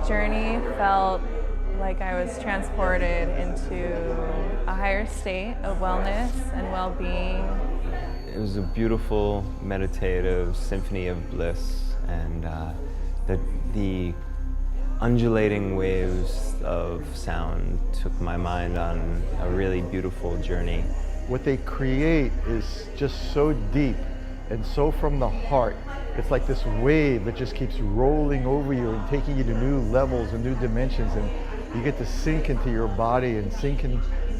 journey felt like I was transported into a higher state of wellness and well-being. It was a beautiful, meditative symphony of bliss, and the undulating waves of sound took my mind on a really beautiful journey. What they create is just so deep and so from the heart. It's like this wave that just keeps rolling over you and taking you to new levels and new dimensions, and you get to sink into your body and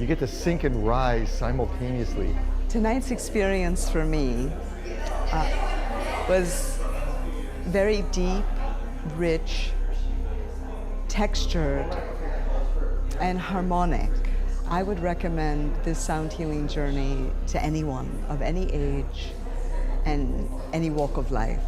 you get to sink and rise simultaneously. Tonight's experience for me was very deep, rich, textured, and harmonic. I would recommend this sound healing journey to anyone of any age and any walk of life.